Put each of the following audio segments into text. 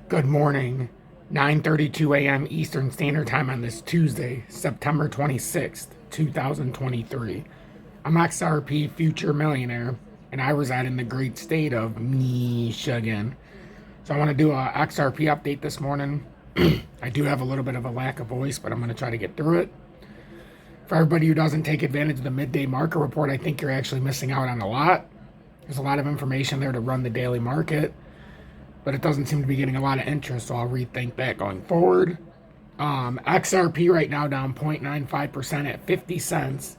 Good morning, 9:32 a.m. Eastern Standard Time on this Tuesday, September 26th, 2023. I'm XRP Future Millionaire, and I reside in the great state of Michigan. So I want to do a XRP update this morning. I do have a little bit of a lack of voice, but I'm going to try to get through it. For everybody who doesn't take advantage of the midday market report, I think you're actually missing out on a lot. There's a lot of information there to run the daily market, but it doesn't seem to be getting a lot of interest, so I'll rethink that going forward. XRP right now down 0.95% at 50 cents.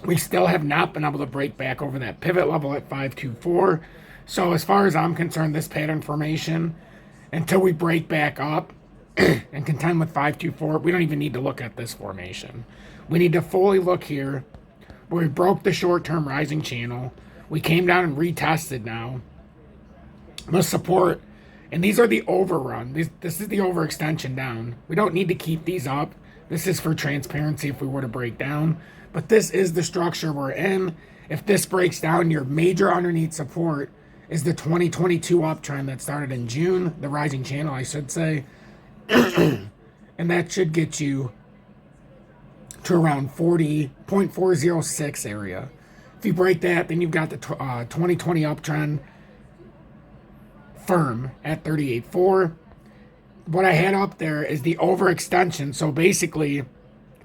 We still have not been able to break back over that pivot level at 524. So as far as I'm concerned, this pattern formation, until we break back up and contend with 524, we don't even need to look at this formation. We need to fully look here where we broke the short-term rising channel. We came down and retested now the support, and these are the overrun. This is the overextension down. We don't need to keep these up. This is for transparency if we were to break down, but this is the structure we're in. If this breaks down, your major underneath support is the 2022 uptrend that started in June, the rising channel, I should say, and that should get you to around 40.406 area. If you break that, then you've got the 2020 uptrend firm at 38.4. What I had up there is the overextension. So basically, if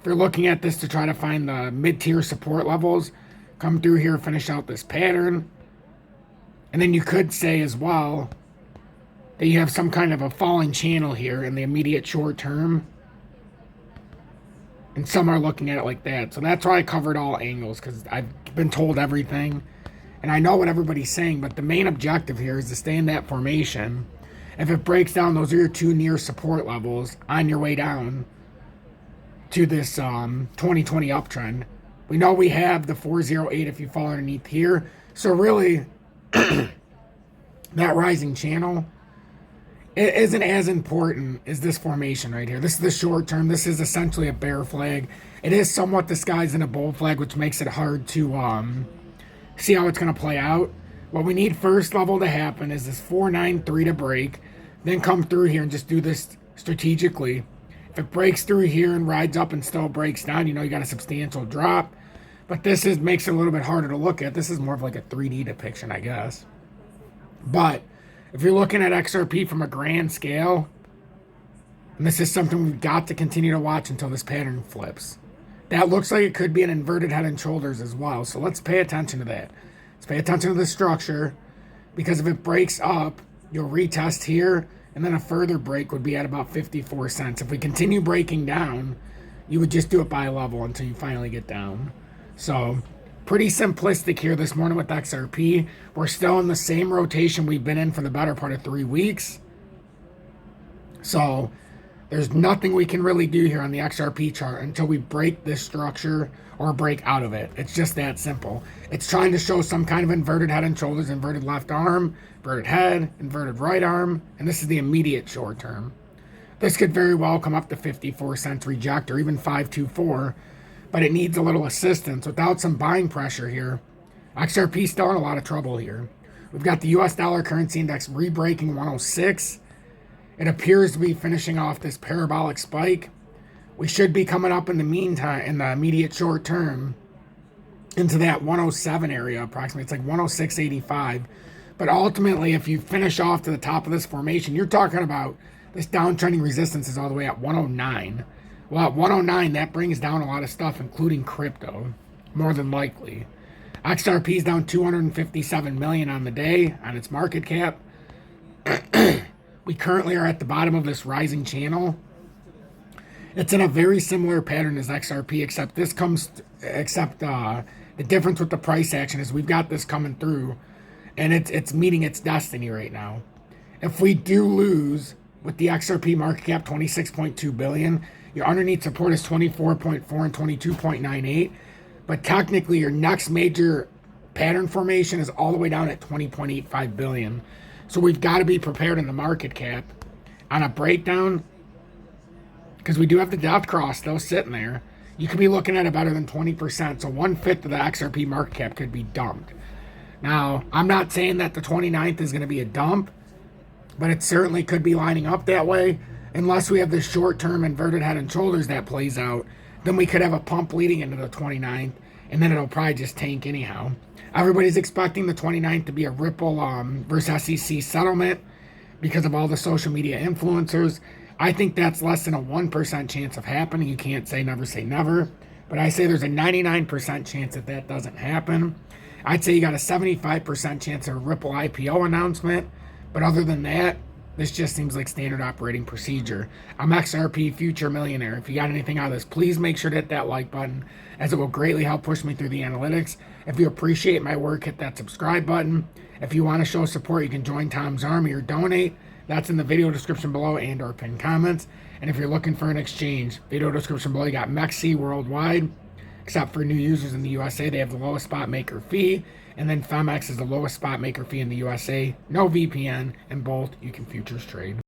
you're looking at this to try to find the mid-tier support levels, come through here, finish out this pattern. And then you could say as well that you have some kind of a falling channel here in the immediate short term. And some are looking at it like that. So that's why I covered all angles, because I've been told everything. And I know what everybody's saying, but the main objective here is to stay in that formation. If it breaks down, those are your two near support levels on your way down to this 2020 uptrend. We know we have the 408 if you fall underneath here. So really, that rising channel, it isn't as important as this formation right here. This is the short term. This is essentially a bear flag. It is somewhat disguised in a bull flag, which makes it hard to see how it's going to play out. What we need first level to happen is this 493 to break, then come through here and just do this strategically. If it breaks through here and rides up and still breaks down, you know you got a substantial drop. But this makes it a little bit harder to look at. This is more of like a 3D depiction, I guess. But if you're looking at XRP from a grand scale, and this is something we've got to continue to watch until this pattern flips. That looks like it could be an inverted head and shoulders as well. So let's pay attention to that. Let's pay attention to the structure, because if it breaks up, you'll retest here, and then a further break would be at about 54 cents. If we continue breaking down, you would just do it by level until you finally get down. So pretty simplistic here this morning with XRP. We're still in the same rotation we've been in for the better part of 3 weeks. So there's nothing we can really do here on the XRP chart until we break this structure or break out of it. It's just that simple. It's trying to show some kind of inverted head and shoulders, inverted left arm, inverted head, inverted right arm, and this is the immediate short term. This could very well come up to 54 cents reject or even 524, but it needs a little assistance. Without some buying pressure here, XRP still in a lot of trouble here. We've got the US dollar currency index re-breaking 106. It appears to be finishing off this parabolic spike. We should be coming up in the meantime, in the immediate short term, into that 107 area approximately. It's like 106.85. But ultimately, if you finish off to the top of this formation, you're talking about this downtrending resistance is all the way at 109. Well, at 109, that brings down a lot of stuff, including crypto, more than likely. XRP is down 257 million on the day on its market cap. We currently are at the bottom of this rising channel. It's in a very similar pattern as XRP, except the difference with the price action is we've got this coming through, and it's meeting its destiny right now. If we do lose with the XRP market cap 26.2 billion, your underneath support is 24.4 and 22.98, but technically your next major pattern formation is all the way down at 20.85 billion. So we've got to be prepared in the market cap on a breakdown, because we do have the death cross still sitting there. You could be looking at it better than 20%. So 1/5 of the XRP market cap could be dumped. Now, I'm not saying that the 29th is going to be a dump, but it certainly could be lining up that way. Unless we have this short-term inverted head and shoulders that plays out, then we could have a pump leading into the 29th, and then it'll probably just tank anyhow. Everybody's expecting the 29th to be a Ripple versus SEC settlement because of all the social media influencers. I think that's less than a 1% chance of happening. You can't say never, but I say there's a 99% chance that that doesn't happen. I'd say you got a 75% chance of a Ripple IPO announcement, but other than that, this just seems like standard operating procedure. I'm XRP Future Millionaire. If you got anything out of this, please make sure to hit that like button, as it will greatly help push me through the analytics. If you appreciate my work, hit that subscribe button. If you want to show support, you can join Tom's Army or donate. That's in the video description below and or pinned comments. And if you're looking for an exchange, video description below, you got MEXC worldwide. Except for new users in the USA, they have the lowest spot maker fee. And then FEMX is the lowest spot maker fee in the USA. No VPN, and both you can futures trade.